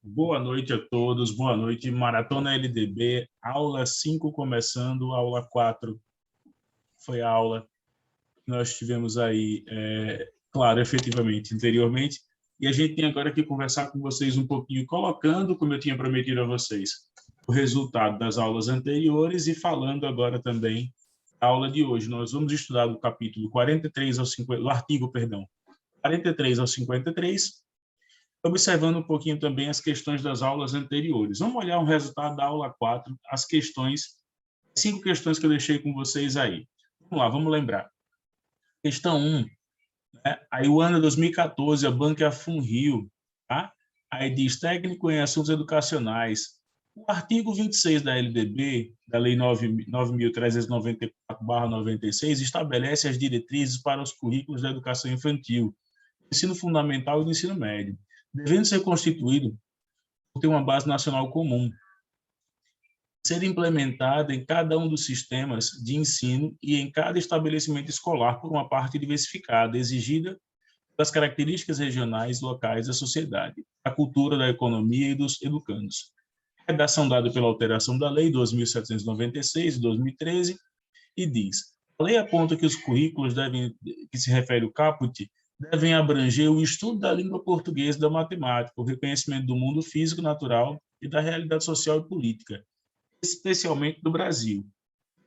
Boa noite a todos, boa noite. Maratona LDB, aula 5 começando, aula 4 foi a aula que nós tivemos aí, claro, efetivamente, anteriormente, e a gente tem agora que conversar com vocês um pouquinho, colocando, como eu tinha prometido a vocês, o resultado das aulas anteriores e falando agora também da aula de hoje. Nós vamos estudar do capítulo 43 ao 50, do artigo, perdão, 43 ao 53, observando um pouquinho também as questões das aulas anteriores. Vamos olhar o resultado da aula 4, as questões, 5 questões que eu deixei com vocês aí. Vamos lá, vamos lembrar. Questão 1, né? Aí o ano 2014, a Banca é a FUNRIO, tá? Aí diz técnico em assuntos educacionais. O artigo 26 da LDB, da Lei 9.394/96, estabelece as diretrizes para os currículos da educação infantil, ensino fundamental e do ensino médio, devendo ser constituído por ter uma base nacional comum, ser implementada em cada um dos sistemas de ensino e em cada estabelecimento escolar por uma parte diversificada, exigida das características regionais locais da sociedade, da cultura, da economia e dos educandos. Redação dada pela alteração da Lei 2.796 de 2013 e diz: a lei aponta que os currículos que se refere ao caput, devem abranger o estudo da língua portuguesa e da matemática, o reconhecimento do mundo físico, natural e da realidade social e política, especialmente do Brasil.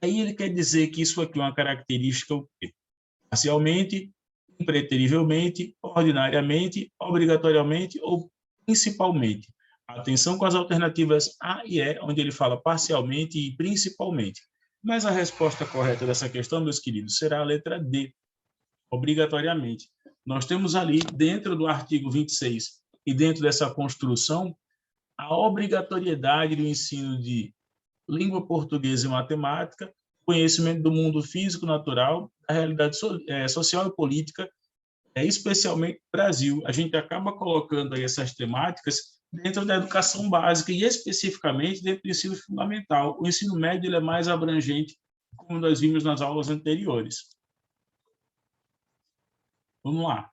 Aí ele quer dizer que isso aqui é uma característica parcialmente, impreterivelmente, ordinariamente, obrigatoriamente ou principalmente. Atenção com as alternativas A e E, onde ele fala parcialmente e principalmente. Mas a resposta correta dessa questão, meus queridos, será a letra D, obrigatoriamente. Nós temos ali, dentro do artigo 26, e dentro dessa construção, a obrigatoriedade do ensino de língua portuguesa e matemática, conhecimento do mundo físico, natural, da realidade social e política, especialmente no Brasil. A gente acaba colocando aí essas temáticas dentro da educação básica e especificamente dentro do ensino fundamental. O ensino médio ele é mais abrangente, como nós vimos nas aulas anteriores. Vamos lá.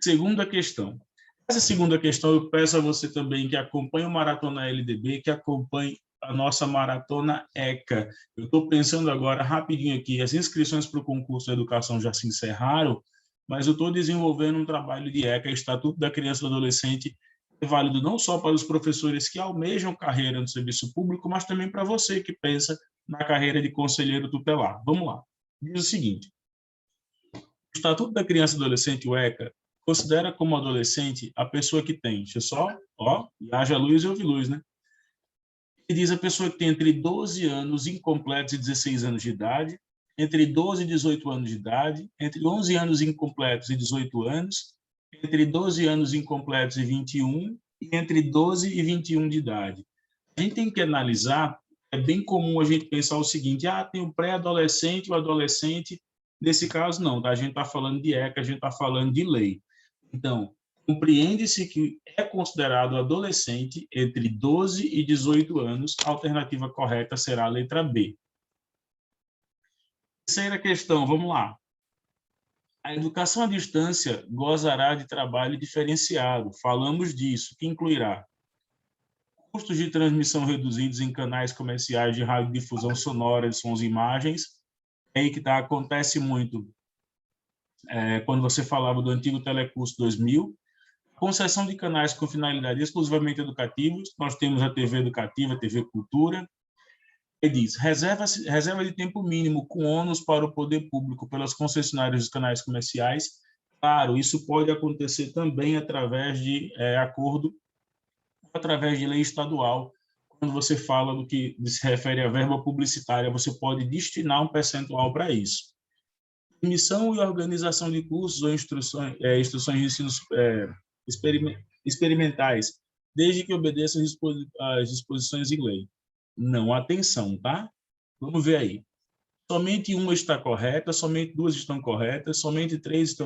Segunda questão. Essa segunda questão eu peço a você também que acompanhe o Maratona LDB, que acompanhe a nossa Maratona ECA. Eu estou pensando agora rapidinho aqui, as inscrições para o concurso de educação já se encerraram, mas eu estou desenvolvendo um trabalho de ECA, Estatuto da Criança e do Adolescente, é válido não só para os professores que almejam carreira no serviço público, mas também para você que pensa na carreira de conselheiro tutelar. Vamos lá. Diz o seguinte: o Estatuto da Criança e do Adolescente, o ECA, considera como adolescente a pessoa que tem, deixa eu só, e haja luz e ouve luz, né? Ele diz a pessoa que tem entre 12 anos incompletos e 16 anos de idade, entre 12 e 18 anos de idade, entre 11 anos incompletos e 18 anos, entre 12 anos incompletos e 21, e entre 12 e 21 de idade. A gente tem que analisar, é bem comum a gente pensar o seguinte: tem o pré-adolescente, o adolescente. Nesse caso, não, tá? A gente está falando de ECA, a gente está falando de lei. Então, compreende-se que é considerado adolescente entre 12 e 18 anos. A alternativa correta será a letra B. Terceira questão, vamos lá. A educação à distância gozará de trabalho diferenciado. Falamos disso, que incluirá custos de transmissão reduzidos em canais comerciais de radiodifusão sonora de sons e imagens. É aí que acontece muito quando você falava do antigo Telecurso 2000. Concessão de canais com finalidade exclusivamente educativos. Nós temos a TV Educativa, a TV Cultura. Ele diz: reserva de tempo mínimo com ônus para o poder público pelas concessionárias dos canais comerciais. Claro, isso pode acontecer também através de acordo, através de lei estadual. Quando você fala do que se refere à verba publicitária, você pode destinar um percentual para isso. Emissão e organização de cursos ou instruções de ensino experimentais, desde que obedeçam às disposições em lei. Não, atenção, tá? Vamos ver aí. Somente uma está correta, somente duas estão corretas, somente três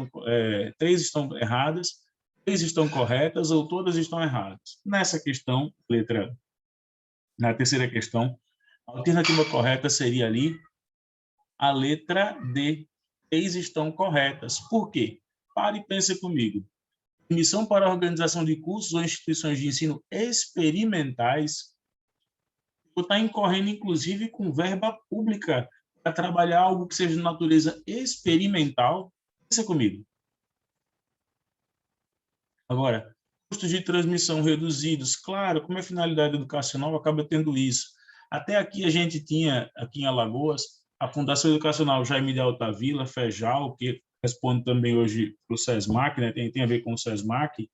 estão erradas, três estão corretas ou todas estão erradas. Nessa questão, na terceira questão, a alternativa correta seria ali a letra D. Três estão corretas. Por quê? Pare e pense comigo. Admissão para a organização de cursos ou instituições de ensino experimentais. Está incorrendo, inclusive, com verba pública para trabalhar algo que seja de natureza experimental. Pensa comigo. Agora, custos de transmissão reduzidos. Claro, como é finalidade educacional, acaba tendo isso. Até aqui a gente tinha, aqui em Alagoas, a Fundação Educacional Jaime de Altavilla, FEJAL, que responde também hoje para o SESMAC, né? tem a ver com o SESMAC.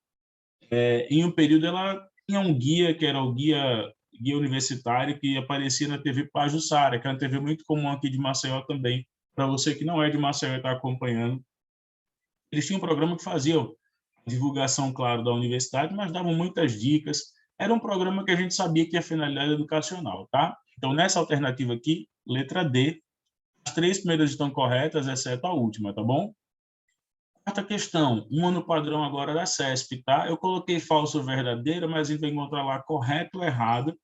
Em um período ela tinha um guia, que era o guia universitário, que aparecia na TV Pajuçara, que é uma TV muito comum aqui de Maceió também. Para você que não é de Maceió e está acompanhando, eles tinham um programa que fazia divulgação, claro, da universidade, mas davam muitas dicas. Era um programa que a gente sabia que tinha finalidade educacional, tá? Então, nessa alternativa aqui, letra D, as 3 primeiras estão corretas, exceto a última, tá bom? Quarta questão, uma no padrão agora da CESP, tá? Eu coloquei falso ou verdadeira, mas a gente vai encontrar lá correto ou errado.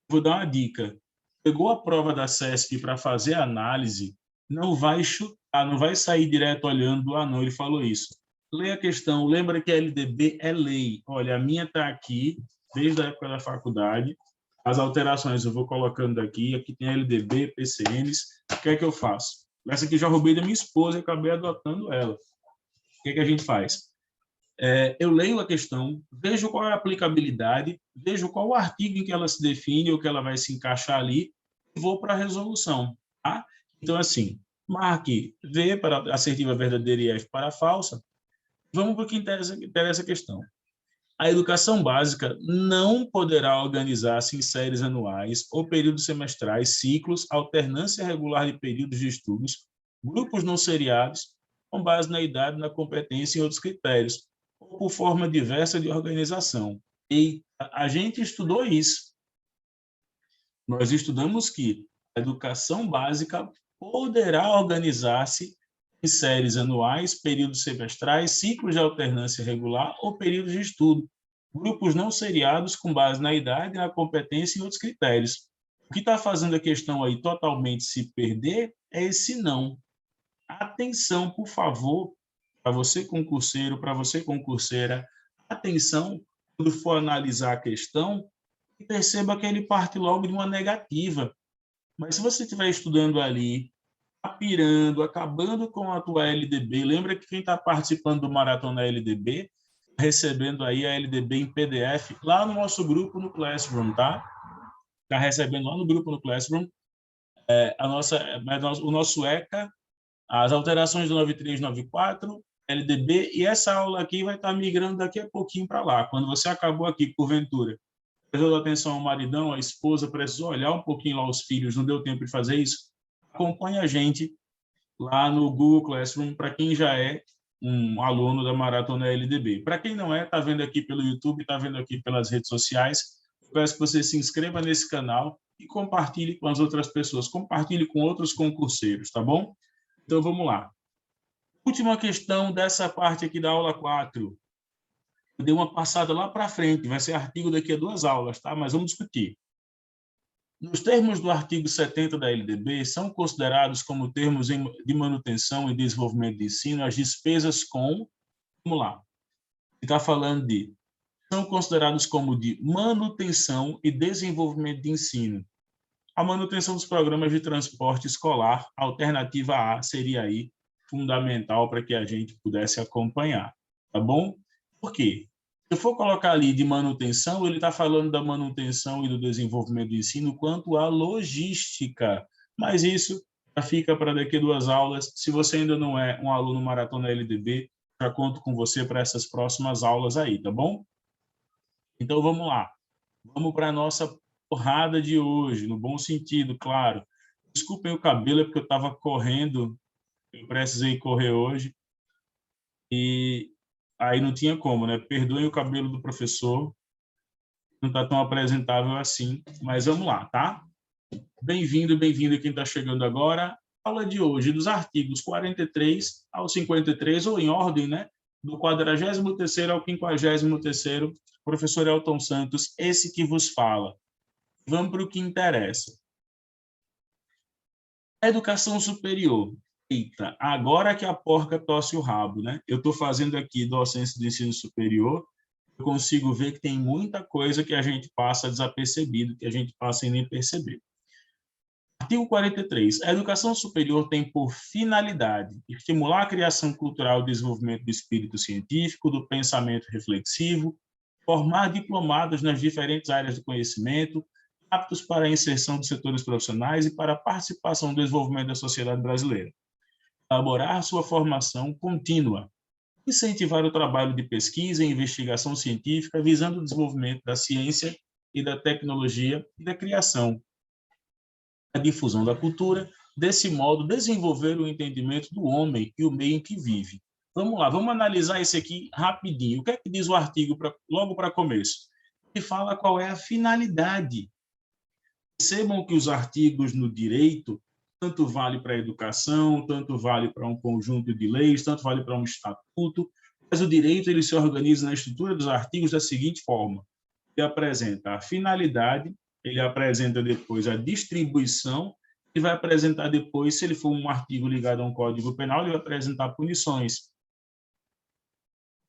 Vou dar uma dica. Pegou a prova da CESP para fazer a análise, não vai chutar, não vai sair direto olhando, ah, não, ele falou isso. Leia a questão, lembra que a LDB é lei. Olha, a minha está aqui, desde a época da faculdade. As alterações eu vou colocando aqui tem a LDB, PCNs. O que é que eu faço? Essa aqui já roubei da minha esposa e acabei adotando ela. O que é que a gente faz? Eu leio a questão, vejo qual é a aplicabilidade, vejo qual o artigo em que ela se define ou que ela vai se encaixar ali, e vou para a resolução. Tá? Então, assim, marque V para assertiva verdadeira e F para falsa. Vamos para o que interessa a questão. A educação básica não poderá organizar-se em séries anuais ou períodos semestrais, ciclos, alternância regular de períodos de estudos, grupos não seriados, com base na idade, na competência e outros critérios, ou por forma diversa de organização. E a gente estudou isso. Nós estudamos que a educação básica poderá organizar-se em séries anuais, períodos semestrais, ciclos de alternância regular ou períodos de estudo, grupos não seriados com base na idade, na competência e outros critérios. O que está fazendo a questão aí totalmente se perder é esse não. Atenção, por favor, para você concurseiro, para você concurseira, atenção quando for analisar a questão e perceba que ele parte logo de uma negativa. Mas se você estiver estudando ali, pirando, acabando com a tua LDB, lembra que quem está participando do Maratona LDB, recebendo aí a LDB em PDF lá no nosso grupo no Classroom, tá? Está recebendo lá no grupo no Classroom o nosso ECA, as alterações do 9394, LDB, e essa aula aqui vai estar migrando daqui a pouquinho para lá. Quando você acabou aqui, porventura, prestou atenção ao maridão, à esposa, precisou olhar um pouquinho lá os filhos, não deu tempo de fazer isso, acompanhe a gente lá no Google Classroom, para quem já é um aluno da Maratona LDB. Para quem não é, está vendo aqui pelo YouTube, está vendo aqui pelas redes sociais, eu peço que você se inscreva nesse canal e compartilhe com as outras pessoas, compartilhe com outros concurseiros, tá bom? Então, vamos lá. Última questão dessa parte aqui da aula 4. Eu dei uma passada lá para frente, vai ser artigo daqui a 2 aulas, tá? Mas vamos discutir. Nos termos do artigo 70 da LDB, são considerados como termos de manutenção e desenvolvimento de ensino as despesas com, vamos lá, está falando de, são considerados como de manutenção e desenvolvimento de ensino. A manutenção dos programas de transporte escolar, alternativa A, seria aí fundamental para que a gente pudesse acompanhar, tá bom? Por quê? Se eu for colocar ali de manutenção, ele está falando da manutenção e do desenvolvimento do ensino quanto à logística. Mas isso já fica para daqui a 2 aulas. Se você ainda não é um aluno Maratona LDB, já conto com você para essas próximas aulas aí, tá bom? Então, vamos lá. Vamos para a nossa porrada de hoje, no bom sentido, claro. Desculpem o cabelo, é porque eu estava correndo, eu precisei correr hoje. E aí não tinha como, né? Perdoem o cabelo do professor, não está tão apresentável assim, mas vamos lá, tá? Bem-vindo quem está chegando agora. Aula de hoje, dos artigos 43 ao 53, ou em ordem, né? Do 43º ao 53º, professor Elton Santos, esse que vos fala. Vamos para o que interessa. A educação superior. Eita, agora que a porca tosse o rabo, né? Eu estou fazendo aqui docência do ensino superior, eu consigo ver que tem muita coisa que a gente passa desapercebido, que a gente passa sem nem perceber. Artigo 43. A educação superior tem por finalidade estimular a criação cultural e o desenvolvimento do espírito científico, do pensamento reflexivo, formar diplomados nas diferentes áreas do conhecimento, aptos para a inserção dos setores profissionais e para a participação no desenvolvimento da sociedade brasileira. Elaborar sua formação contínua, incentivar o trabalho de pesquisa e investigação científica visando o desenvolvimento da ciência e da tecnologia e da criação, a difusão da cultura, desse modo desenvolver o entendimento do homem e o meio em que vive. Vamos lá, vamos analisar esse aqui rapidinho. O que é que diz o artigo logo para começo? Ele fala qual é a finalidade. Percebam que os artigos no direito tanto vale para a educação, tanto vale para um conjunto de leis, tanto vale para um estatuto, mas o direito ele se organiza na estrutura dos artigos da seguinte forma: ele apresenta a finalidade, ele apresenta depois a distribuição, e vai apresentar depois, se ele for um artigo ligado a um código penal, ele vai apresentar punições.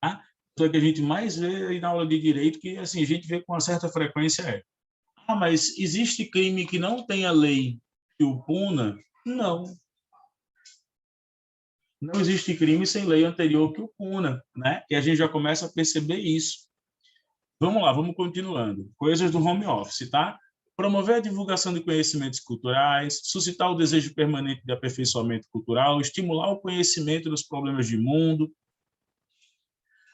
Tá? Então, o que a gente mais vê aí na aula de direito, que assim, a gente vê com uma certa frequência mas existe crime que não tem a lei que o puna? Não. Não existe crime sem lei anterior que o puna, né? E a gente já começa a perceber isso. Vamos lá, vamos continuando. Coisas do home office, tá? Promover a divulgação de conhecimentos culturais, suscitar o desejo permanente de aperfeiçoamento cultural, estimular o conhecimento dos problemas de mundo.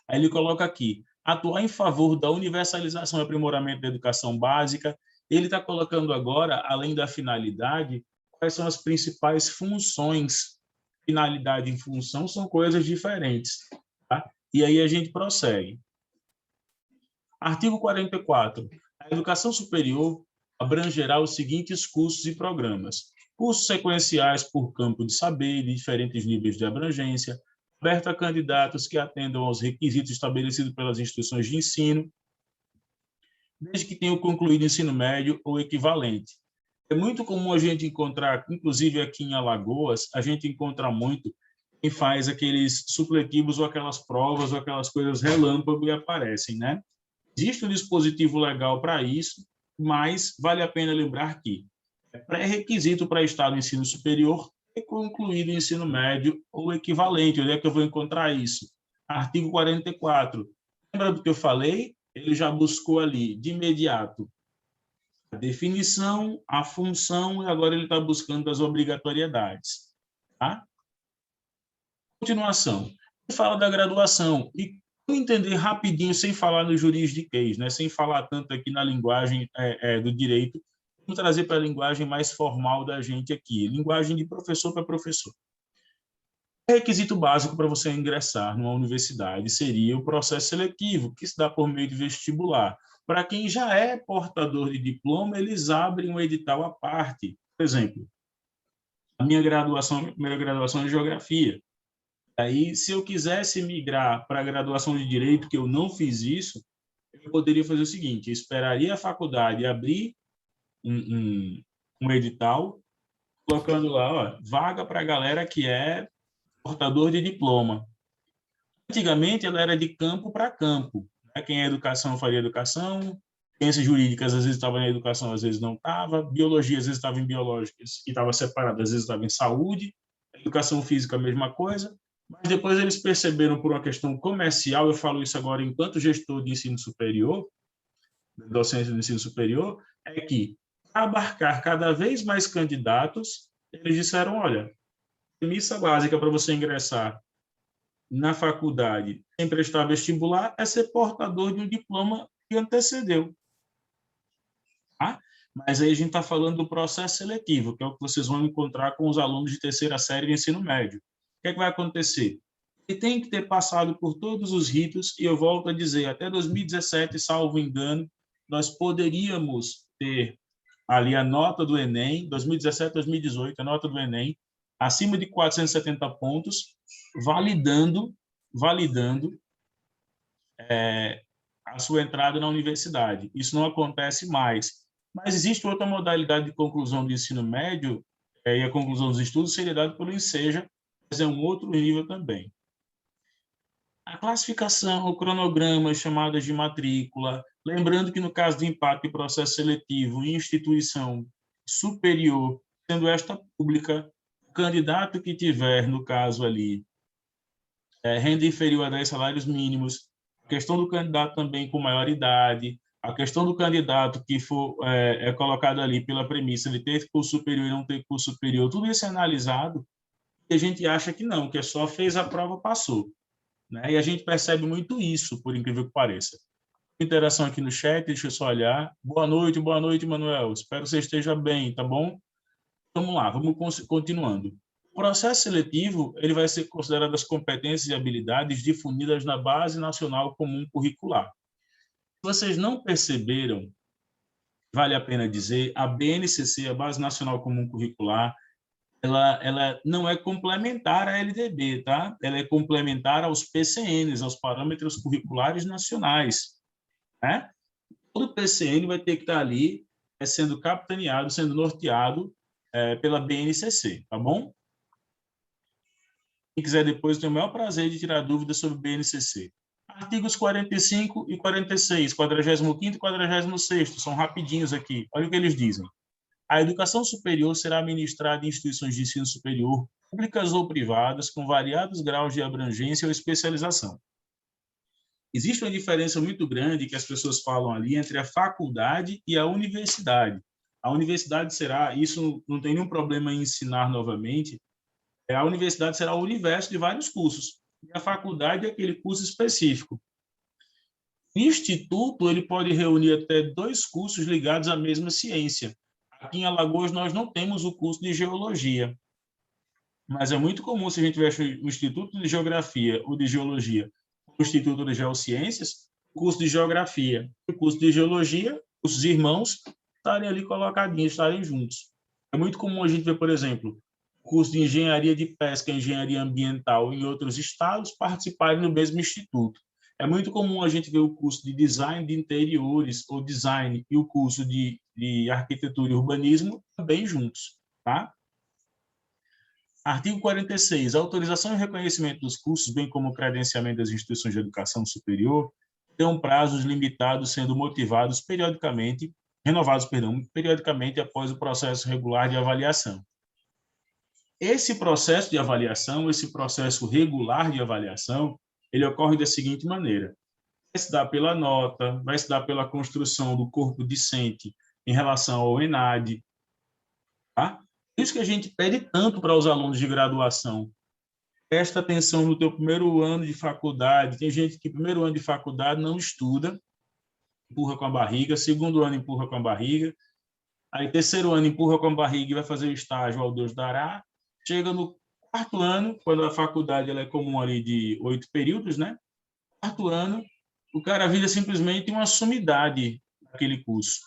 Aí ele coloca aqui, atuar em favor da universalização e aprimoramento da educação básica. Ele está colocando agora, além da finalidade, quais são as principais funções. Finalidade e função são coisas diferentes. Tá? E aí a gente prossegue. Artigo 44. A educação superior abrangerá os seguintes cursos e programas. Cursos sequenciais por campo de saber, de diferentes níveis de abrangência, aberto a candidatos que atendam aos requisitos estabelecidos pelas instituições de ensino, desde que tenham concluído ensino médio ou equivalente. É muito comum a gente encontrar, inclusive aqui em Alagoas, a gente encontra muito quem faz aqueles supletivos ou aquelas provas ou aquelas coisas relâmpago e aparecem, né? Existe um dispositivo legal para isso, mas vale a pena lembrar que é pré-requisito para estar no ensino superior ter concluído o ensino médio ou equivalente. Onde é que eu vou encontrar isso? Artigo 44. Lembra do que eu falei? Ele já buscou ali, de imediato, a definição, a função, e agora ele está buscando as obrigatoriedades. Tá? Continuação. Ele fala da graduação. E entender rapidinho, sem falar no juridiquês, né? Sem falar tanto aqui na linguagem do direito, vamos trazer para a linguagem mais formal da gente aqui, linguagem de professor para professor. O requisito básico para você ingressar numa universidade seria o processo seletivo, que se dá por meio de vestibular. Para quem já é portador de diploma, eles abrem um edital à parte. Por exemplo, a minha primeira graduação é em geografia. Aí, se eu quisesse migrar para a graduação de Direito, que eu não fiz isso, eu poderia fazer o seguinte, eu esperaria a faculdade abrir um edital, colocando lá, ó, vaga para a galera que é portador de diploma. Antigamente, ela era de campo para campo. Né? Quem é educação faria educação, ciências jurídicas às vezes estava na educação, às vezes não estava, biologia às vezes estava em biológicas e estava separada, às vezes estava em saúde, educação física a mesma coisa. Mas depois eles perceberam, por uma questão comercial, eu falo isso agora enquanto gestor de ensino superior, docente do ensino superior, é que, para abarcar cada vez mais candidatos, eles disseram, olha, a premissa básica para você ingressar na faculdade sem prestar vestibular é ser portador de um diploma que antecedeu. Tá? Mas aí a gente está falando do processo seletivo, que é o que vocês vão encontrar com os alunos de terceira série de ensino médio. O que é que vai acontecer? Ele tem que ter passado por todos os ritos, e eu volto a dizer, até 2017, salvo engano, nós poderíamos ter ali a nota do Enem, 2017, 2018, a nota do Enem, acima de 470 pontos, validando a sua entrada na universidade. Isso não acontece mais. Mas existe outra modalidade de conclusão do ensino médio, e a conclusão dos estudos seria dada pelo Enseja, mas é um outro nível também. A classificação, o cronograma, chamadas de matrícula, lembrando que no caso de empate e processo seletivo em instituição superior, sendo esta pública, o candidato que tiver, no caso ali, renda inferior a 10 salários mínimos, a questão do candidato também com maior idade, a questão do candidato que for colocado ali pela premissa de ter curso superior e não ter curso superior, tudo isso é analisado e a gente acha que não, que é só fez a prova, passou. Né? E a gente percebe muito isso, por incrível que pareça. Interação aqui no chat, deixa eu só olhar. Boa noite, Manuel. Espero que você esteja bem, tá bom? Vamos lá, vamos continuando. O processo seletivo ele vai ser considerado as competências e habilidades difundidas na Base Nacional Comum Curricular. Se vocês não perceberam, vale a pena dizer, a BNCC, a Base Nacional Comum Curricular, ela não é complementar à LDB, tá? Ela é complementar aos PCNs, aos Parâmetros Curriculares Nacionais, né? Todo PCN vai ter que estar ali sendo capitaneado, sendo norteado pela BNCC, tá bom? Quem quiser depois, eu tenho o maior prazer de tirar dúvidas sobre BNCC. Artigos 45 e 46, 45º e 46º, são rapidinhos aqui. Olha o que eles dizem. A educação superior será ministrada em instituições de ensino superior, públicas ou privadas, com variados graus de abrangência ou especialização. Existe uma diferença muito grande que as pessoas falam ali entre a faculdade e a universidade. A universidade será, isso não tem nenhum problema em ensinar novamente, a universidade será o universo de vários cursos, e a faculdade é aquele curso específico. O instituto ele pode reunir até 2 cursos ligados à mesma ciência. Aqui em Alagoas nós não temos o curso de geologia, mas é muito comum se a gente tiver o Instituto de Geografia ou de Geologia, o Instituto de Geociências, o curso de Geografia, o curso de Geologia, os irmãos estarem ali colocadinhos, estarem juntos. É muito comum a gente ver, por exemplo, o curso de Engenharia de Pesca, Engenharia Ambiental em outros estados participarem do mesmo instituto. É muito comum a gente ver o curso de Design de Interiores ou Design e o curso de Arquitetura e Urbanismo também juntos, tá? Artigo 46. A autorização e reconhecimento dos cursos, bem como o credenciamento das instituições de educação superior, terão prazos limitados, sendo motivados periodicamente, renovados, periodicamente após o processo regular de avaliação. Esse processo de avaliação, esse processo regular de avaliação, ele ocorre da seguinte maneira. Vai se dar pela nota, vai se dar pela construção do corpo discente em relação ao ENAD, tá? Isso que a gente pede tanto para os alunos de graduação. Presta atenção no teu primeiro ano de faculdade. Tem gente que primeiro ano de faculdade não estuda, empurra com a barriga. Segundo ano, empurra com a barriga. Aí, terceiro ano, empurra com a barriga e vai fazer o estágio ao Deus dará. Chega no quarto ano, quando a faculdade ela é comum ali de 8 períodos, né? Quarto ano, o cara vira simplesmente uma sumidade naquele curso.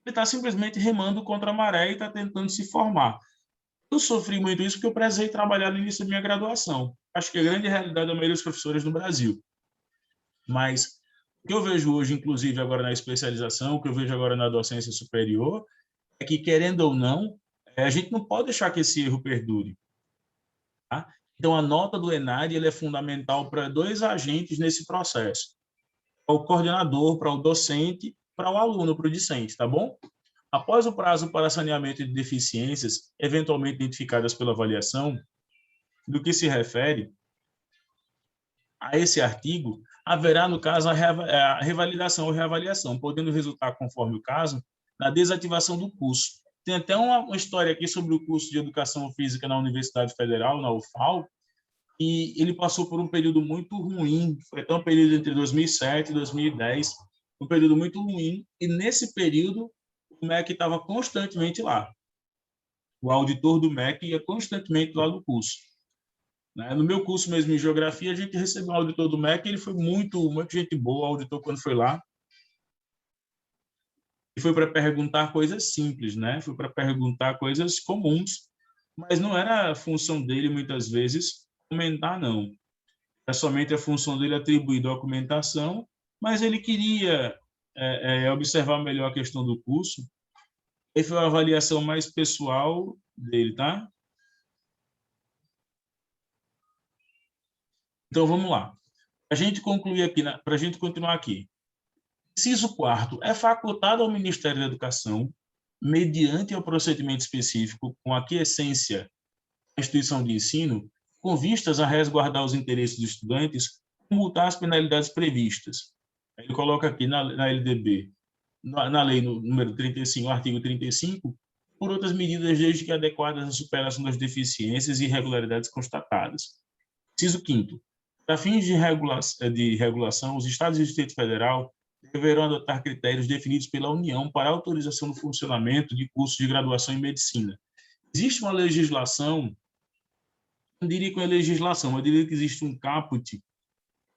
Ele está simplesmente remando contra a maré e está tentando se formar. Eu sofri muito isso porque eu precisei trabalhar no início da minha graduação. Acho que é a grande realidade da maioria dos professores no Brasil. Mas o que eu vejo hoje, inclusive agora na especialização, o que eu vejo agora na docência superior, é que, querendo ou não, a gente não pode deixar que esse erro perdure. Tá? Então, a nota do ENAD ele é fundamental para 2 agentes nesse processo. Para o coordenador, para o docente, para o aluno, para o discente, tá bom? Após o prazo para saneamento de deficiências, eventualmente identificadas pela avaliação, do que se refere a esse artigo, haverá, no caso, a revalidação ou reavaliação, podendo resultar, conforme o caso, na desativação do curso. Tem até uma história aqui sobre o curso de Educação Física na Universidade Federal, na UFAL, e ele passou por um período muito ruim, foi até um período entre 2007 e 2010, um período muito ruim, e nesse período o MEC estava constantemente lá. O auditor do MEC ia constantemente lá no curso. No meu curso mesmo em Geografia, a gente recebeu um auditor do MEC, ele foi muito gente boa, o auditor, quando foi lá. E foi para perguntar coisas simples, né? Foi para perguntar coisas comuns, mas não era a função dele, muitas vezes, comentar, não. É somente a função dele atribuir documentação, mas ele queria observar melhor a questão do curso. E foi uma avaliação mais pessoal dele, tá? Então, vamos lá. Para a gente concluir aqui, para a gente continuar aqui. Inciso 4º, é facultado ao Ministério da Educação, mediante o procedimento específico, com aquiescência da instituição de ensino, com vistas a resguardar os interesses dos estudantes, multar as penalidades previstas. Ele coloca aqui na LDB, na lei número 35, artigo 35, por outras medidas desde que adequadas à superação das deficiências e irregularidades constatadas. Inciso 5º, para fins de regulação, os Estados e o Distrito Federal deverão adotar critérios definidos pela União para autorização do funcionamento de cursos de graduação em medicina. Existe uma legislação, não diria que é legislação, eu diria que existe um caput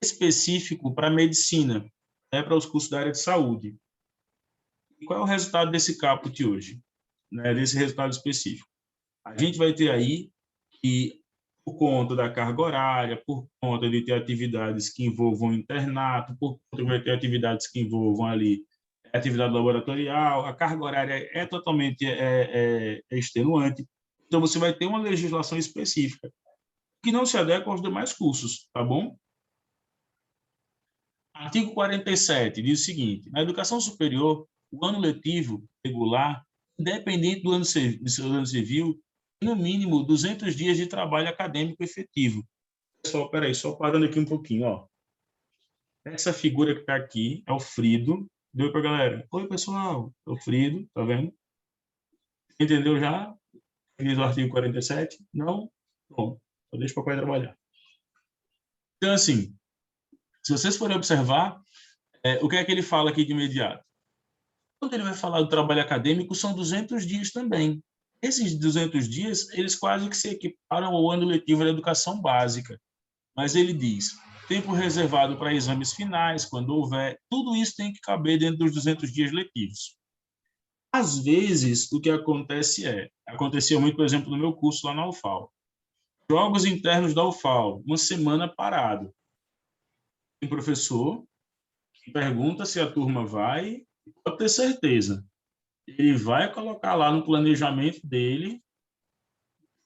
específico para a medicina, para os cursos da área de saúde. E qual é o resultado desse caput hoje, desse resultado específico? A gente vai ter aí que, por conta da carga horária, por conta de ter atividades que envolvam internato, por conta de ter atividades que envolvam ali atividade laboratorial, a carga horária é totalmente extenuante. Então, você vai ter uma legislação específica que não se adequa aos demais cursos, tá bom? Artigo 47 diz o seguinte: na educação superior, o ano letivo regular, independente do ano civil, no mínimo 200 dias de trabalho acadêmico efetivo. Pessoal, peraí, só parando aqui um pouquinho, ó. Essa figura que está aqui é o Frido. Deu para a galera? Oi, pessoal, é o Frido, tá vendo? Entendeu já? Diz o artigo 47? Não? Bom, só deixa o papai trabalhar. Então, assim, se vocês forem observar, o que é que ele fala aqui de imediato? Quando ele vai falar do trabalho acadêmico, são 200 dias também. Esses 200 dias, eles quase que se equiparam ao ano letivo da educação básica. Mas ele diz, tempo reservado para exames finais, quando houver, tudo isso tem que caber dentro dos 200 dias letivos. Às vezes, o que acontecia muito, por exemplo, no meu curso lá na UFAL. Jogos internos da UFAL, uma semana parado. Tem professor que pergunta se a turma vai, pode ter certeza. Ele vai colocar lá no planejamento dele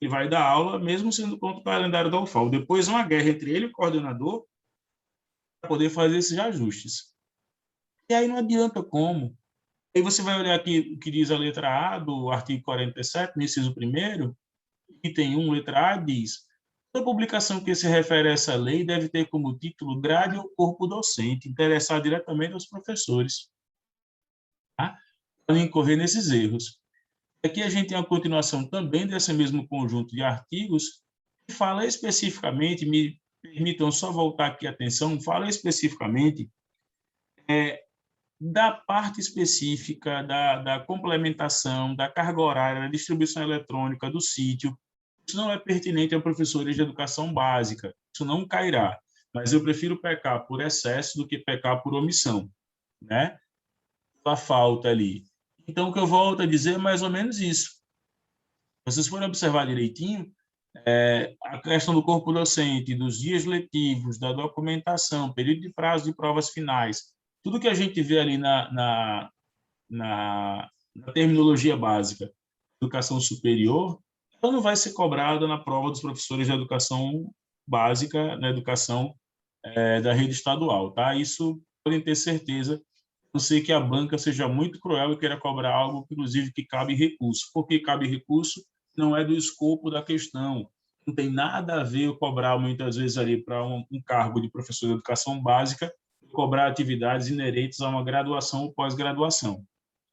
e vai dar aula, mesmo sendo contra o calendário da UFAL. Depois, uma guerra entre ele e o coordenador para poder fazer esses ajustes. E aí não adianta como. Aí você vai olhar aqui o que diz a letra A do artigo 47, no inciso 1º, item 1, letra A, diz: toda publicação que se refere a essa lei deve ter como título grade ou corpo docente, interessado diretamente aos professores. Tá? Para não incorrer nesses erros. Aqui a gente tem a continuação também desse mesmo conjunto de artigos que fala especificamente, me permitam só voltar aqui a atenção, fala especificamente da parte específica da complementação, da carga horária, da distribuição eletrônica, do sítio. Isso não é pertinente a professores de educação básica, isso não cairá, mas eu prefiro pecar por excesso do que pecar por omissão, né? A falta ali. Então, o que eu volto a dizer é mais ou menos isso. Se vocês forem observar direitinho, a questão do corpo docente, dos dias letivos, da documentação, período de prazo de provas finais, tudo que a gente vê ali na terminologia básica, educação superior, ela não vai ser cobrada na prova dos professores de educação básica, na educação da rede estadual, tá? Isso podem ter certeza, a não ser que a banca seja muito cruel e queira cobrar algo, inclusive, que cabe recurso. Por que cabe recurso? Não é do escopo da questão. Não tem nada a ver cobrar, muitas vezes, ali para um cargo de professor de educação básica, cobrar atividades inerentes a uma graduação ou pós-graduação.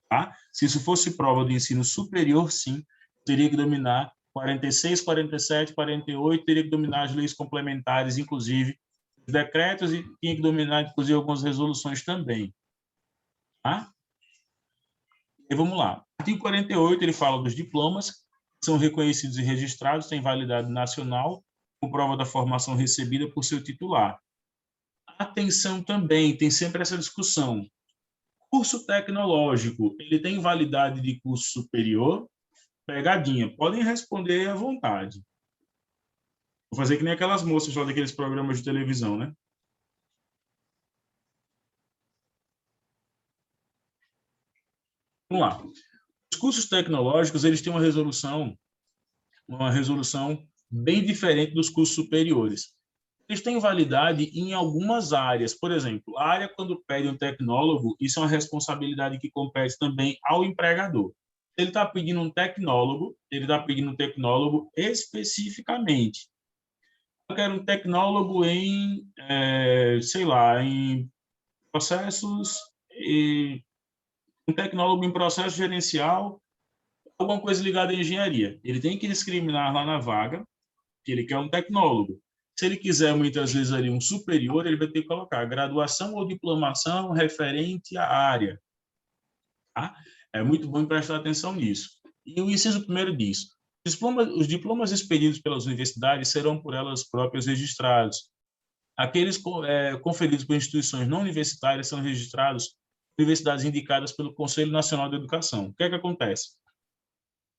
Tá? Se isso fosse prova do ensino superior, sim, teria que dominar 46, 47, 48, teria que dominar as leis complementares, inclusive os decretos, e tinha que dominar, inclusive, algumas resoluções também. Tá? E vamos lá. Artigo 48, ele fala dos diplomas, que são reconhecidos e registrados, têm validade nacional, com prova da formação recebida por seu titular. Atenção também, tem sempre essa discussão. Curso tecnológico, ele tem validade de curso superior? Pegadinha, podem responder à vontade. Vou fazer que nem aquelas moças lá daqueles programas de televisão, né? Vamos lá. Os cursos tecnológicos, eles têm uma resolução bem diferente dos cursos superiores. eles têm validade em algumas áreas. Por exemplo, a área, quando pede um tecnólogo, isso é uma responsabilidade que compete também ao empregador. Ele está pedindo um tecnólogo, ele está pedindo um tecnólogo especificamente. Eu quero um tecnólogo em, sei lá, em processos, um tecnólogo em processo gerencial, alguma coisa ligada à engenharia. Ele tem que discriminar lá na vaga que ele quer um tecnólogo. Se ele quiser, muitas vezes, ali um superior, ele vai ter que colocar graduação ou diplomação referente à área. Tá? É muito bom prestar atenção nisso. E o inciso primeiro diz: os diplomas expedidos pelas universidades serão por elas próprias registrados. Aqueles conferidos por instituições não universitárias são registrados em universidades indicadas pelo Conselho Nacional de Educação. O que é que acontece?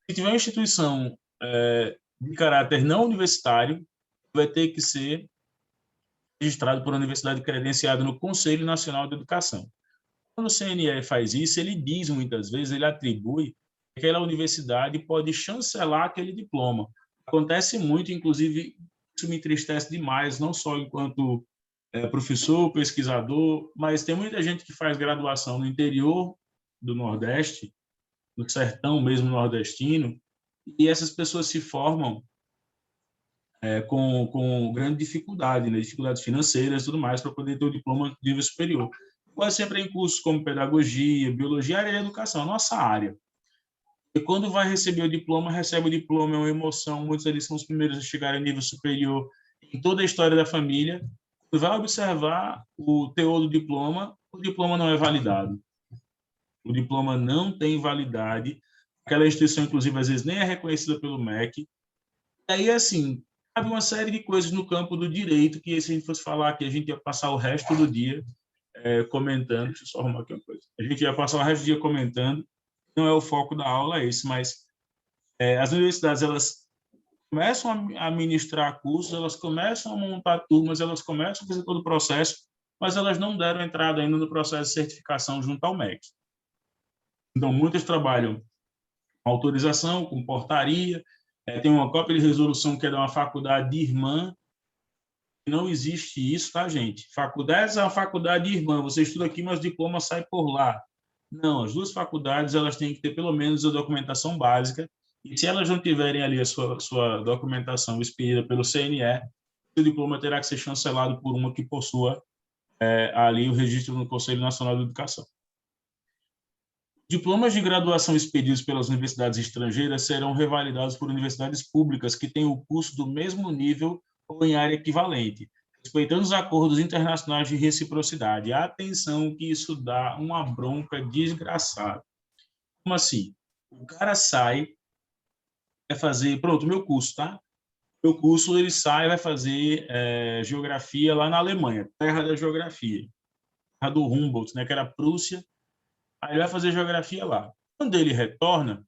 Se tiver uma instituição de caráter não universitário, vai ter que ser registrado por uma universidade credenciada no Conselho Nacional de Educação. Quando o CNE faz isso, ele diz muitas vezes, ele atribui que aquela universidade pode chancelar aquele diploma. Acontece muito, inclusive, isso me entristece demais, não só enquanto professor, pesquisador, mas tem muita gente que faz graduação no interior do Nordeste, no sertão mesmo nordestino, e essas pessoas se formam com grande dificuldade, né? Dificuldades financeiras e tudo mais, para poder ter o diploma de nível superior. Quase sempre em cursos como pedagogia, biologia, área de educação, a nossa área. E quando vai receber o diploma, recebe o diploma, é uma emoção, muitos deles são os primeiros a chegar a nível superior em toda a história da família. Quando vai observar o teor do diploma, o diploma não é validado. O diploma não tem validade, aquela instituição, inclusive, às vezes nem é reconhecida pelo MEC. E aí, assim, havia uma série de coisas no campo do direito que, se a gente fosse falar aqui, a gente ia passar o resto do dia comentando. Deixa eu só arrumar aqui uma coisa. A gente ia passar o resto do dia comentando. Não é o foco da aula esse, mas as universidades, elas começam a ministrar cursos, elas começam a montar turmas, elas começam a fazer todo o processo, mas elas não deram entrada ainda no processo de certificação junto ao MEC. Então, muitas trabalham com autorização, com portaria, tem uma cópia de resolução que é de uma faculdade irmã. Não existe isso, tá, gente? Faculdades é uma faculdade irmã, você estuda aqui, mas o diploma sai por lá. Não, as duas faculdades, elas têm que ter pelo menos a documentação básica, e se elas não tiverem ali a sua documentação expedida pelo CNE, o diploma terá que ser chancelado por uma que possua ali o registro no Conselho Nacional de Educação. Diplomas de graduação expedidos pelas universidades estrangeiras serão revalidados por universidades públicas que têm o curso do mesmo nível ou em área equivalente, respeitando os acordos internacionais de reciprocidade. Atenção que isso dá uma bronca desgraçada. Como assim? O cara sai, vai fazer, pronto, meu curso, tá? Meu curso, ele sai, vai fazer geografia lá na Alemanha, terra da geografia, terra do Humboldt, né, que era a Prússia. Aí ele vai fazer geografia lá. Quando ele retorna,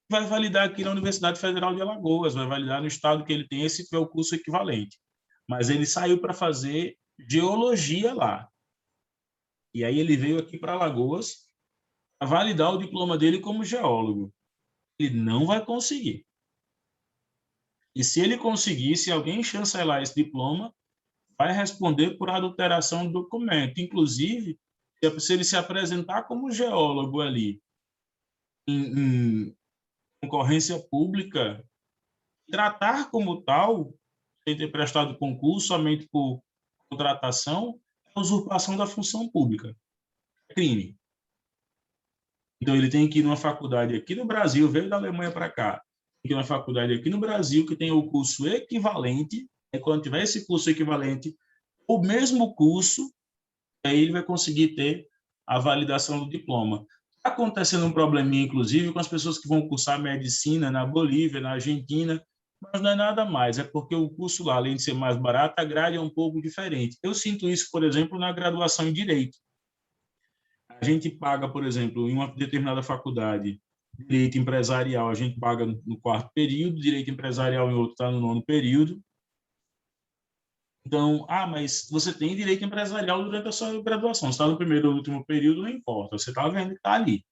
vai validar aqui na Universidade Federal de Alagoas, vai validar no estado que ele tem, esse é o curso equivalente. Mas ele saiu para fazer geologia lá. E aí ele veio aqui para Alagoas para validar o diploma dele como geólogo. Ele não vai conseguir. E se ele conseguir, se alguém chancelar esse diploma, vai responder por adulteração do documento. Inclusive, se ele se apresentar como geólogo ali, em concorrência pública, tratar como tal, sem ter prestado concurso somente por contratação, é usurpação da função pública. É crime. Então, ele tem que ir numa faculdade aqui no Brasil, veio da Alemanha para cá, tem que ir numa faculdade aqui no Brasil que tem o curso equivalente, e quando tiver esse curso equivalente, o mesmo curso, aí ele vai conseguir ter a validação do diploma. Está acontecendo um probleminha, inclusive, com as pessoas que vão cursar medicina na Bolívia, na Argentina, mas não é nada mais, é porque o curso lá, além de ser mais barato, a grade é um pouco diferente. Eu sinto isso, por exemplo, na graduação em Direito. A gente paga, por exemplo, em uma determinada faculdade, Direito Empresarial, a gente paga no quarto período, Direito Empresarial em outro está no nono período. Então, mas você tem direito empresarial durante a sua graduação. Se está no primeiro ou último período, não importa. Você está vendo que está ali.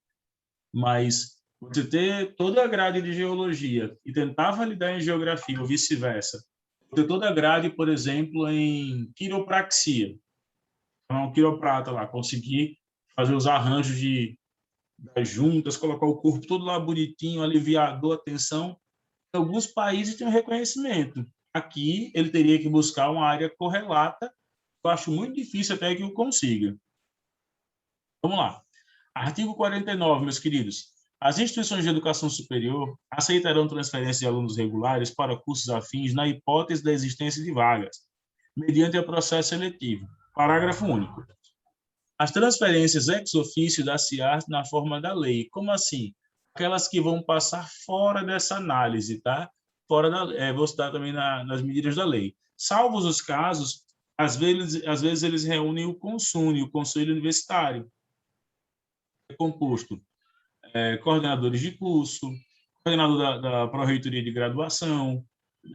Mas você ter toda a grade de geologia e tentar validar em geografia ou vice-versa, ter toda a grade, por exemplo, em quiropraxia. Então, um quiroprata lá, conseguir fazer os arranjos das juntas, colocar o corpo todo lá bonitinho, aliviador, atenção. Em alguns países tem um reconhecimento. Aqui, ele teria que buscar uma área correlata. Eu acho muito difícil até que o consiga. Vamos lá. Artigo 49, meus queridos. As instituições de educação superior aceitarão transferência de alunos regulares para cursos afins na hipótese da existência de vagas, mediante o processo seletivo. Parágrafo único. As transferências ex officio dar-se-á na forma da lei. Como assim? Aquelas que vão passar fora dessa análise, tá? Fora da, vou citar também nas medidas da lei. Salvos os casos, às vezes eles reúnem o CONSUNE, o Conselho Universitário, é composto coordenadores de curso, coordenador da Pró-Reitoria de Graduação,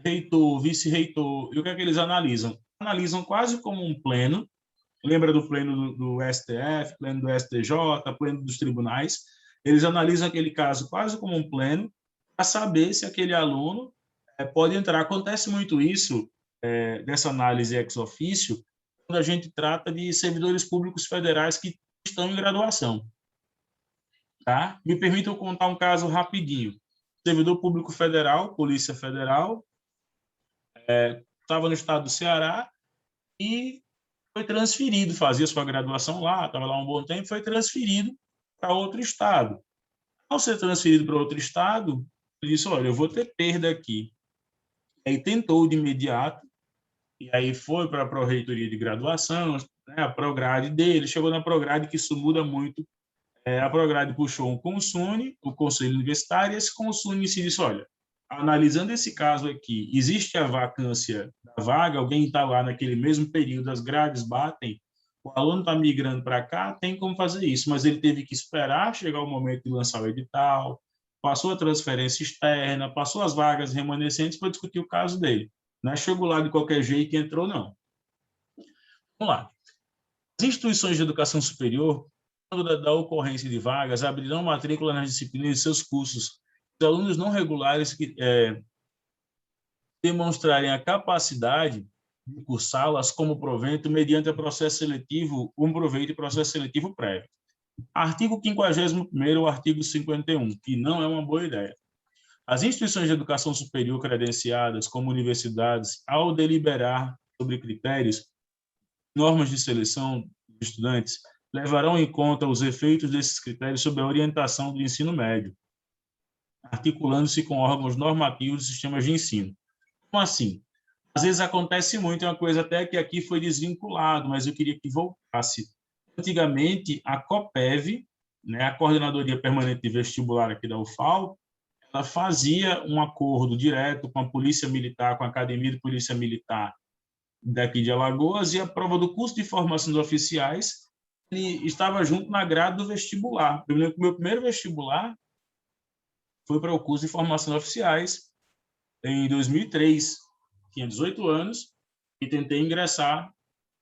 reitor, vice-reitor. E o que é que eles analisam? Analisam quase como um pleno. Lembra do pleno do STF, pleno do STJ, pleno dos tribunais? Eles analisam aquele caso quase como um pleno para saber se aquele aluno pode entrar. Acontece muito isso, dessa análise ex officio, quando a gente trata de servidores públicos federais que estão em graduação. Tá? Me permitam contar um caso rapidinho. Servidor público federal, Polícia Federal, estava no estado do Ceará e foi transferido, fazia sua graduação lá, estava lá um bom tempo, foi transferido para outro estado. Ao ser transferido para outro estado, ele disse, olha, eu vou ter perda aqui. Aí tentou de imediato, e aí foi para a Pró-Reitoria de Graduação, né, a Prograde dele, chegou na Prograde, que isso muda muito. A Prograde puxou um CONSUNE, o Conselho Universitário, e esse CONSUNE se disse, olha, analisando esse caso aqui, existe a vacância da vaga, alguém está lá naquele mesmo período, as grades batem, o aluno está migrando para cá, tem como fazer isso, mas ele teve que esperar chegar o momento de lançar o edital, passou a transferência externa, passou as vagas remanescentes para discutir o caso dele. Não é chegou lá de qualquer jeito e entrou, não. Vamos lá. As instituições de educação superior, quando da ocorrência de vagas, abrirão matrícula nas disciplinas de seus cursos. Os alunos não regulares que demonstrarem a capacidade de cursá-las como provento mediante o processo seletivo, proveito e processo seletivo prévio. Artigo 51º, artigo 51, que não é uma boa ideia. As instituições de educação superior credenciadas como universidades, ao deliberar sobre critérios, normas de seleção de estudantes, levarão em conta os efeitos desses critérios sobre a orientação do ensino médio, articulando-se com órgãos normativos e sistemas de ensino. Como assim? Às vezes acontece muito, é uma coisa até que aqui foi desvinculado, mas eu queria que voltasse. Antigamente, a COPEV, né, a Coordenadoria Permanente de Vestibular aqui da UFAL, ela fazia um acordo direto com a Polícia Militar, com a Academia de Polícia Militar daqui de Alagoas, e a prova do curso de formação dos oficiais ele estava junto na grade do vestibular. Eu lembro que o meu primeiro vestibular foi para o curso de formação de oficiais em 2003. Tinha 18 anos e tentei ingressar.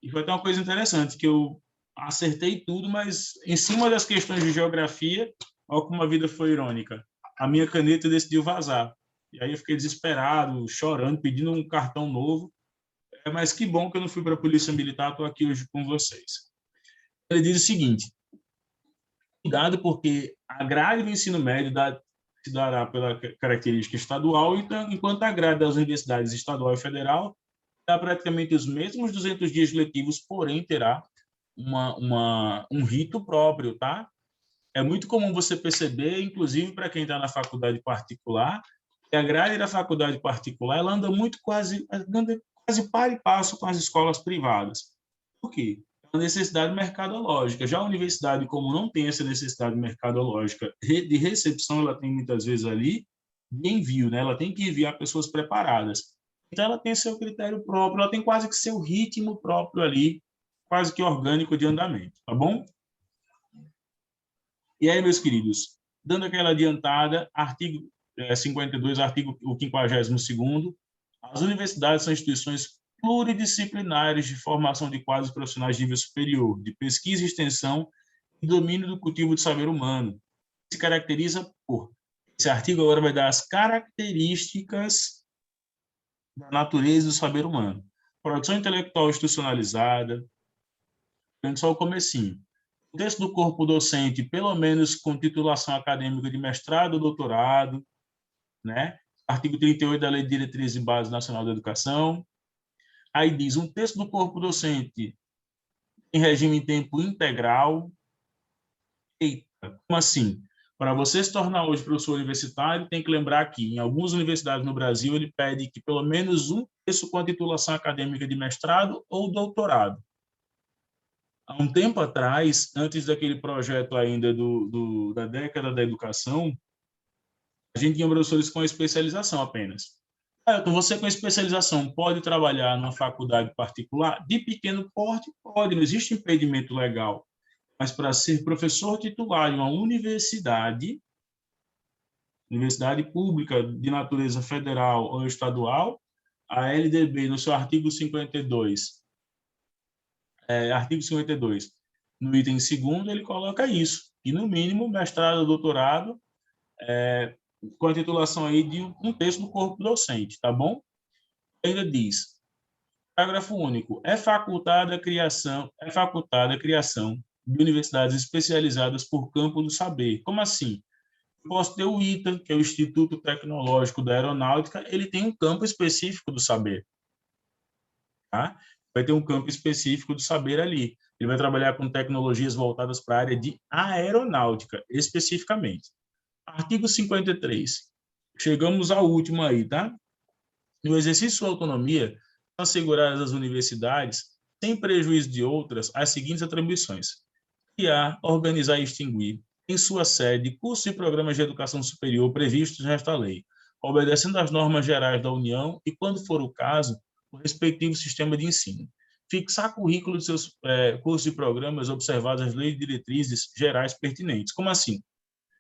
E foi até uma coisa interessante, que eu acertei tudo, mas em cima das questões de geografia, olha como a vida foi irônica. A minha caneta decidiu vazar. E aí eu fiquei desesperado, chorando, pedindo um cartão novo. Mas que bom que eu não fui para a Polícia Militar, estou aqui hoje com vocês. Ele diz o seguinte, cuidado porque a grade do ensino médio se dará pela característica estadual, então, enquanto a grade das universidades estadual e federal dá praticamente os mesmos 200 dias letivos, porém terá um rito próprio, tá? É muito comum você perceber, inclusive para quem está na faculdade particular, que a grade da faculdade particular ela anda quase par e passo com as escolas privadas. Por quê? É uma necessidade mercadológica. Já a universidade, como não tem essa necessidade mercadológica de recepção, ela tem muitas vezes ali de envio, né? Ela tem que enviar pessoas preparadas. Então, ela tem seu critério próprio, ela tem quase que seu ritmo próprio ali, quase que orgânico de andamento, tá bom? E aí, meus queridos, dando aquela adiantada, artigo 52, artigo o 52º, as universidades são instituições pluridisciplinares de formação de quadros profissionais de nível superior, de pesquisa e extensão e domínio do cultivo do saber humano. Se caracteriza por... Esse artigo agora vai dar as características da natureza do saber humano. Produção intelectual institucionalizada, vendo só o comecinho. O texto do corpo docente, pelo menos com titulação acadêmica de mestrado ou doutorado, né? Artigo 38 da Lei de Diretrizes e Bases Nacional da Educação. Aí diz, um texto do corpo docente em regime em tempo integral. Eita, como assim? Para você se tornar hoje professor universitário, tem que lembrar que em algumas universidades no Brasil ele pede que pelo menos um terço com a titulação acadêmica de mestrado ou doutorado. Há um tempo atrás, antes daquele projeto ainda da década da educação, a gente tinha professores com especialização apenas. Então, você com especialização pode trabalhar numa faculdade particular de pequeno porte? Pode, não existe impedimento legal. Mas para ser professor titular de uma universidade pública de natureza federal ou estadual, a LDB, no seu artigo 52, no item 2º, ele coloca isso, que no mínimo mestrado ou doutorado, com a titulação aí de um terço do corpo docente, tá bom? Ainda diz, parágrafo único, é facultada a criação de universidades especializadas por campo do saber. Como assim? Posso ter o ITA, que é o Instituto Tecnológico da Aeronáutica, ele tem um campo específico do saber. Tá? Vai ter um campo específico do saber ali. Ele vai trabalhar com tecnologias voltadas para a área de aeronáutica, especificamente. Artigo 53. Chegamos ao último aí, tá? No exercício de sua autonomia, são asseguradas às universidades, sem prejuízo de outras, as seguintes atribuições: criar, organizar e extinguir, em sua sede, cursos e programas de educação superior previstos nesta lei, obedecendo às normas gerais da União e, quando for o caso, o respectivo sistema de ensino. Fixar currículo de seus cursos e programas observados as leis e diretrizes gerais pertinentes. Como assim?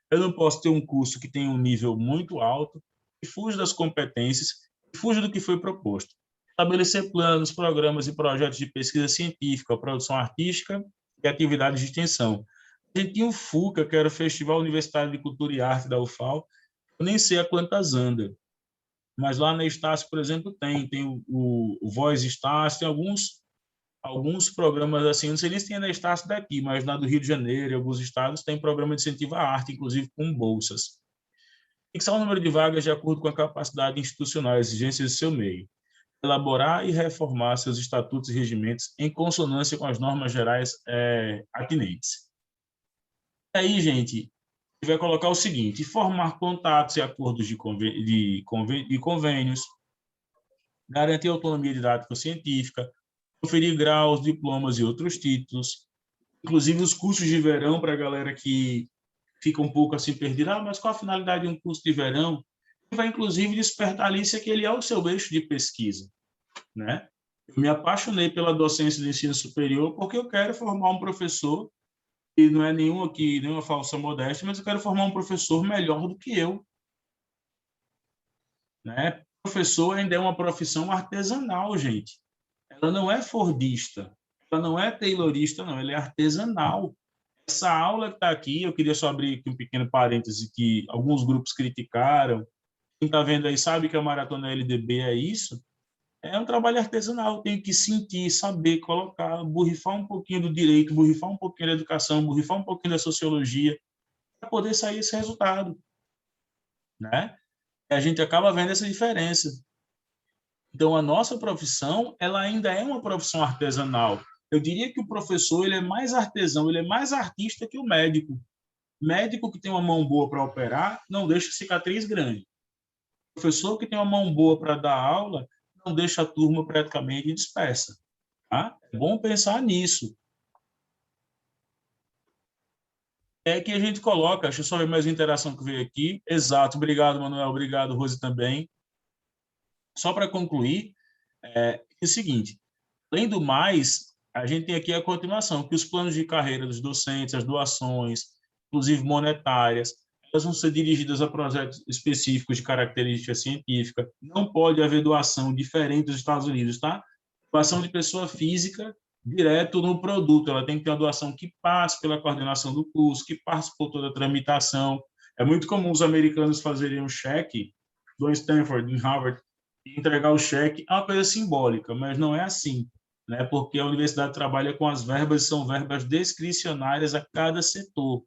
Eu não posso ter um curso que tenha um nível muito alto, que fuja das competências, que fuja do que foi proposto. Estabelecer planos, programas e projetos de pesquisa científica, produção artística e atividades de extensão. A gente tinha o FUCA, que era o Festival Universitário de Cultura e Arte da UFAL, eu nem sei a quantas anda, mas lá na Estácio, por exemplo, tem o Voz Estácio, tem alguns programas assim, não sei nem se tem na Estácio daqui, mas na do Rio de Janeiro e alguns estados tem programa de incentivo à arte, inclusive com bolsas. Fixar o número de vagas de acordo com a capacidade institucional e exigências do seu meio. Elaborar e reformar seus estatutos e regimentos em consonância com as normas gerais atinentes. E aí, gente, vai colocar o seguinte: formar contatos e acordos de convênios, garantir autonomia didático-científica, conferir graus, diplomas e outros títulos, inclusive os cursos de verão para a galera que fica um pouco assim perdida. Mas qual a finalidade de um curso de verão? Vai, inclusive, despertar ali se aquele é o seu eixo de pesquisa, né? Eu me apaixonei pela docência do ensino superior porque eu quero formar um professor, e não é nenhuma falsa modéstia, mas eu quero formar um professor melhor do que eu, né? Professor ainda é uma profissão artesanal, gente. Ela não é fordista, ela não é taylorista, não, ela é artesanal. Essa aula que está aqui, eu queria só abrir aqui um pequeno parêntese que alguns grupos criticaram. Quem está vendo aí sabe que a Maratona LDB é isso. É um trabalho artesanal, tem que sentir, saber, colocar, borrifar um pouquinho do direito, borrifar um pouquinho da educação, borrifar um pouquinho da sociologia, para poder sair esse resultado, né? E a gente acaba vendo essa diferença. Então, a nossa profissão, ela ainda é uma profissão artesanal. Eu diria que o professor, ele é mais artesão, ele é mais artista que o médico. Médico que tem uma mão boa para operar, não deixa cicatriz grande. O professor que tem uma mão boa para dar aula, não deixa a turma praticamente dispersa. Tá? É bom pensar nisso. É que a gente coloca, deixa eu só ver mais uma interação que veio aqui. Exato, obrigado, Manuel, obrigado, Rose, também. Só para concluir, é o seguinte: além do mais, a gente tem aqui a continuação, que os planos de carreira dos docentes, as doações, inclusive monetárias, elas vão ser dirigidas a projetos específicos de característica científica. Não pode haver doação diferente dos Estados Unidos, tá? Doação de pessoa física direto no produto. Ela tem que ter uma doação que passe pela coordenação do curso, que passe por toda a tramitação. É muito comum os americanos fazerem um cheque do Stanford, em Harvard, entregar o cheque é uma coisa simbólica, mas não é assim, né? Porque a universidade trabalha com as verbas, são verbas discricionárias a cada setor.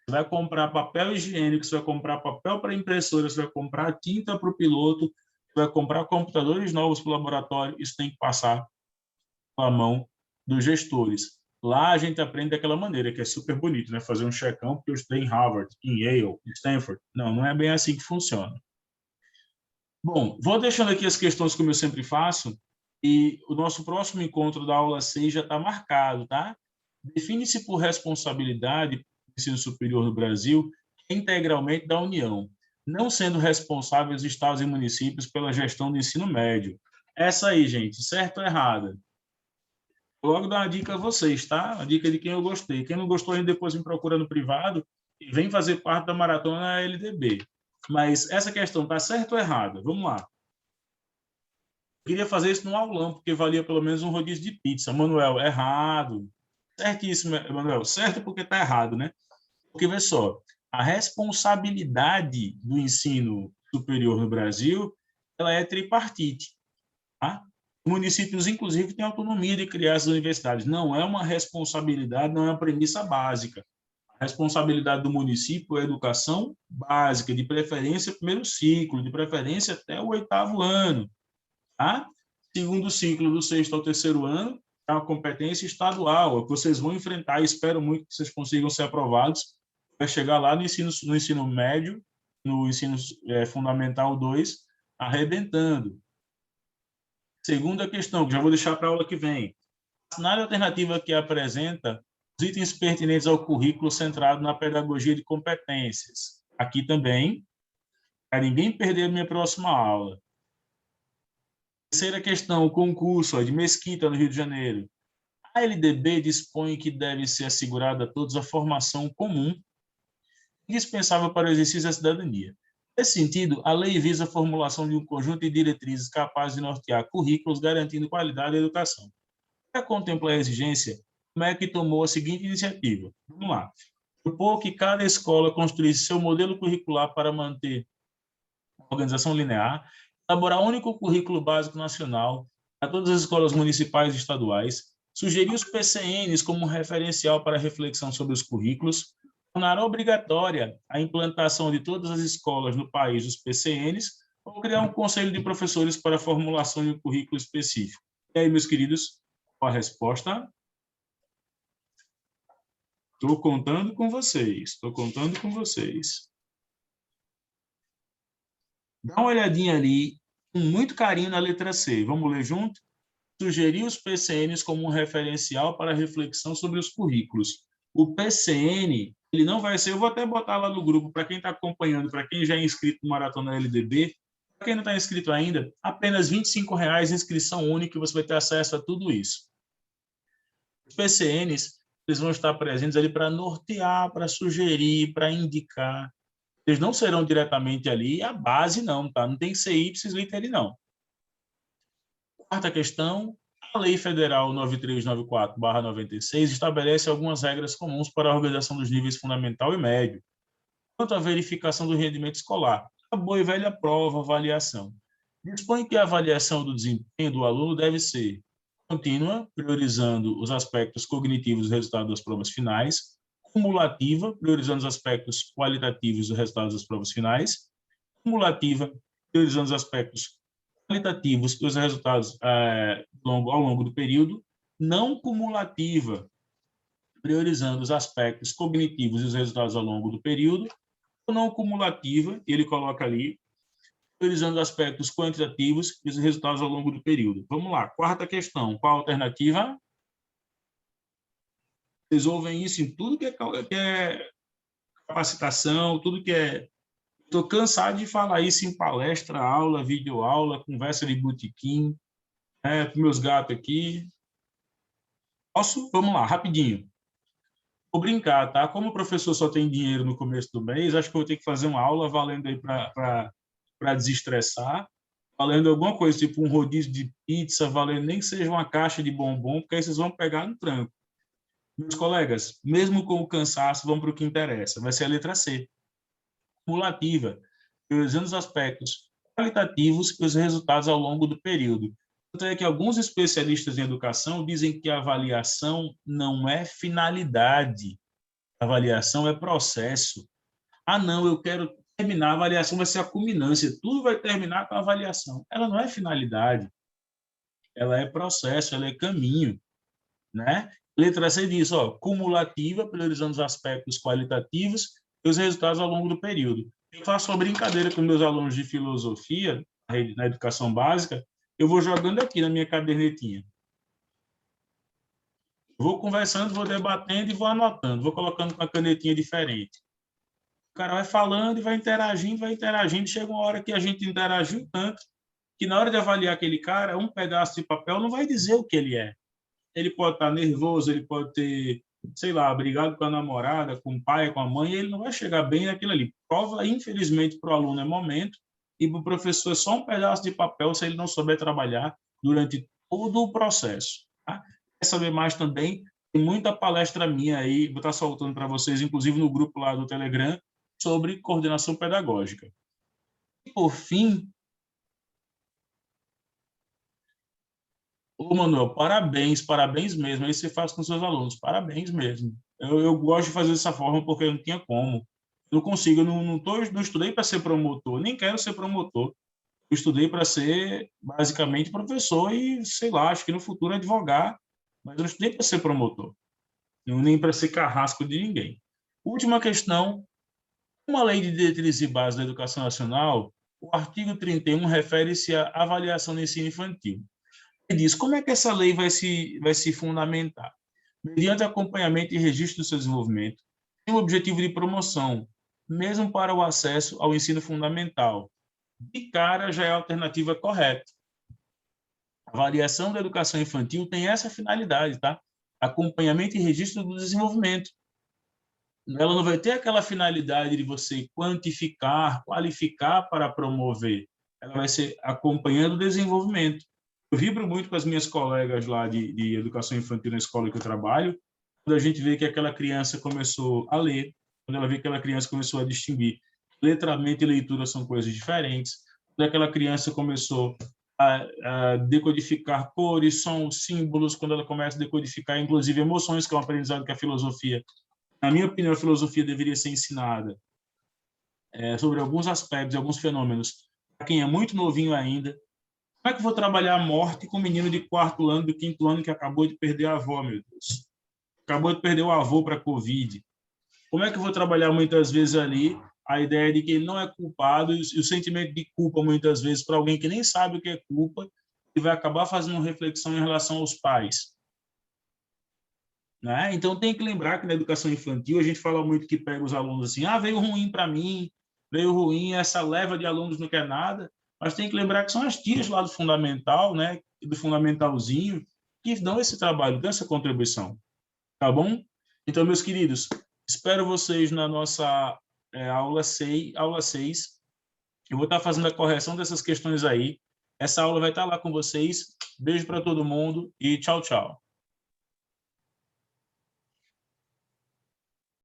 Você vai comprar papel higiênico, você vai comprar papel para impressora, você vai comprar tinta para o piloto, você vai comprar computadores novos para o laboratório, isso tem que passar pela mão dos gestores. Lá a gente aprende daquela maneira, que é super bonito, né? Fazer um checão, porque eu estudei em Harvard, em Yale, em Stanford. Não, não é bem assim que funciona. Bom, vou deixando aqui as questões como eu sempre faço, e o nosso próximo encontro da aula 6 já está marcado, tá? Define-se por responsabilidade do ensino superior no Brasil integralmente da União, não sendo responsáveis estados e municípios pela gestão do ensino médio. Essa aí, gente, certo ou errada? Vou logo dar uma dica a vocês, tá? Uma dica de quem eu gostei. Quem não gostou ainda, depois me procura no privado e vem fazer parte da maratona LDB. Mas essa questão está certa ou errada? Vamos lá. Eu queria fazer isso no aulão, porque valia pelo menos um rodízio de pizza. Manuel, errado. Certíssimo, Manuel. Certo porque está errado, né? Porque, vê só, a responsabilidade do ensino superior no Brasil, ela é tripartite. Tá? Os municípios, inclusive, têm autonomia de criar as universidades. Não é uma responsabilidade, não é uma premissa básica. A responsabilidade do município é a educação básica, de preferência primeiro ciclo, de preferência até o 8º ano. Tá? Segundo ciclo, do 6º ao 3º ano, é uma competência estadual, é que vocês vão enfrentar, e espero muito que vocês consigam ser aprovados, para chegar lá no ensino médio, no ensino fundamental 2, arrebentando. Segunda questão, que já vou deixar para a aula que vem. A cenário alternativa que apresenta os itens pertinentes ao currículo centrado na pedagogia de competências. Aqui também, para ninguém perder a minha próxima aula. Terceira questão, o concurso de Mesquita, no Rio de Janeiro. A LDB dispõe que deve ser assegurada a todos a formação comum indispensável para o exercício da cidadania. Nesse sentido, a lei visa a formulação de um conjunto de diretrizes capazes de nortear currículos garantindo qualidade da educação. Para contemplar a exigência, o MEC tomou a seguinte iniciativa. Vamos lá. Propor que cada escola construísse seu modelo curricular para manter a organização linear, elaborar um único currículo básico nacional a todas as escolas municipais e estaduais, sugerir os PCNs como referencial para reflexão sobre os currículos, tornar obrigatória a implantação de todas as escolas no país dos PCNs, ou criar um conselho de professores para a formulação de um currículo específico. E aí, meus queridos, qual a resposta? Estou contando com vocês, estou contando com vocês. Dá uma olhadinha ali, com muito carinho na letra C. Vamos ler junto? Sugerir os PCNs como um referencial para reflexão sobre os currículos. O PCN, ele não vai ser, eu vou até botar lá no grupo, para quem está acompanhando, para quem já é inscrito no Maratona LDB, para quem não está inscrito ainda, apenas R$ 25,00, inscrição única, e você vai ter acesso a tudo isso. Os PCNs, eles vão estar presentes ali para nortear, para sugerir, para indicar. Eles não serão diretamente ali a base, não, tá? Não tem que ser ipsis literi, não. Quarta questão, a Lei Federal 9394/96 estabelece algumas regras comuns para a organização dos níveis fundamental e médio. Quanto à verificação do rendimento escolar, a boa e velha prova, avaliação. Dispõe que a avaliação do desempenho do aluno deve ser contínua, priorizando os aspectos cognitivos do resultado das provas finais, cumulativa, priorizando os aspectos qualitativos dos resultados das provas finais, cumulativa, priorizando os aspectos qualitativos e os resultados ao longo do período, não cumulativa, priorizando os aspectos cognitivos e os resultados ao longo do período, ou não cumulativa, ele coloca ali, priorizando os aspectos quantitativos e os resultados ao longo do período. Vamos lá, quarta questão, qual a alternativa? Vocês ouvem isso em tudo que é capacitação, tudo que é... Estou cansado de falar isso em palestra, aula, videoaula, conversa de botequim, com meus gatos aqui. Posso? Vamos lá, rapidinho. Vou brincar, tá? Como o professor só tem dinheiro no começo do mês, acho que eu vou ter que fazer uma aula valendo aí para desestressar, valendo alguma coisa, tipo um rodízio de pizza, valendo nem que seja uma caixa de bombom, porque aí vocês vão pegar no tranco. Meus colegas, mesmo com o cansaço, vamos para o que interessa. Vai ser a letra C. Cumulativa, priorizando os aspectos qualitativos e os resultados ao longo do período. Tanto é que alguns especialistas em educação dizem que a avaliação não é finalidade, a avaliação é processo. Ah, não, eu quero terminar, a avaliação vai ser a culminância, tudo vai terminar com a avaliação. Ela não é finalidade, ela é processo, ela é caminho, né? Letra C diz, ó, cumulativa, priorizando os aspectos qualitativos e os resultados ao longo do período. Eu faço uma brincadeira com meus alunos de filosofia, na educação básica, eu vou jogando aqui na minha cadernetinha. Vou conversando, vou debatendo e vou anotando, vou colocando com a canetinha diferente. O cara vai interagindo, chega uma hora que a gente interagiu tanto que na hora de avaliar aquele cara, um pedaço de papel não vai dizer o que ele é. Ele pode estar nervoso, ele pode ter, sei lá, brigado com a namorada, com o pai, com a mãe, e ele não vai chegar bem naquilo ali. Prova, infelizmente, para o aluno é momento, e para o professor é só um pedaço de papel se ele não souber trabalhar durante todo o processo. Tá? Quer saber mais também? Tem muita palestra minha aí, vou estar soltando para vocês, inclusive no grupo lá do Telegram, sobre coordenação pedagógica. E, por fim, ô, Manuel, parabéns mesmo. Aí você faz com seus alunos, parabéns mesmo. Eu gosto de fazer dessa forma porque eu não tinha como. Eu não consigo, eu não estudei para ser promotor, nem quero ser promotor. Eu estudei para ser, basicamente, professor e, sei lá, acho que no futuro advogar, mas eu não estudei para ser promotor, nem para ser carrasco de ninguém. Última questão, uma lei de diretrizes e bases da educação nacional, o artigo 31 refere-se à avaliação do ensino infantil. Diz como é que essa lei vai se fundamentar? Mediante acompanhamento e registro do seu desenvolvimento, tem o objetivo de promoção, mesmo para o acesso ao ensino fundamental. De cara, já é a alternativa correta. A avaliação da educação infantil tem essa finalidade, tá? Acompanhamento e registro do desenvolvimento. Ela não vai ter aquela finalidade de você quantificar, qualificar para promover. Ela vai ser acompanhando o desenvolvimento. Eu vibro muito com as minhas colegas lá de educação infantil na escola que eu trabalho, quando a gente vê que aquela criança começou a ler, quando ela vê que aquela criança começou a distinguir letramento e leitura são coisas diferentes, quando aquela criança começou a decodificar cores, sons, símbolos, quando ela começa a decodificar, inclusive, emoções, que é um aprendizado que a filosofia, na minha opinião, a filosofia deveria ser ensinada sobre alguns aspectos, alguns fenômenos, para quem é muito novinho ainda. Como é que eu vou trabalhar a morte com um menino de 4º ano, do 5º ano, que acabou de perder a avó, meu Deus? Acabou de perder o avô para a Covid. Como é que eu vou trabalhar muitas vezes ali a ideia de que ele não é culpado e o sentimento de culpa, muitas vezes, para alguém que nem sabe o que é culpa, e vai acabar fazendo uma reflexão em relação aos pais. Né? Então, tem que lembrar que na educação infantil a gente fala muito que pega os alunos assim, veio ruim para mim, veio ruim, essa leva de alunos não quer nada, mas tem que lembrar que são as tias lá do fundamental, né, do fundamentalzinho, que dão esse trabalho, dão essa contribuição, tá bom? Então, meus queridos, espero vocês na nossa aula 6. Eu vou estar fazendo a correção dessas questões aí. Essa aula vai estar lá com vocês. Beijo para todo mundo e tchau, tchau.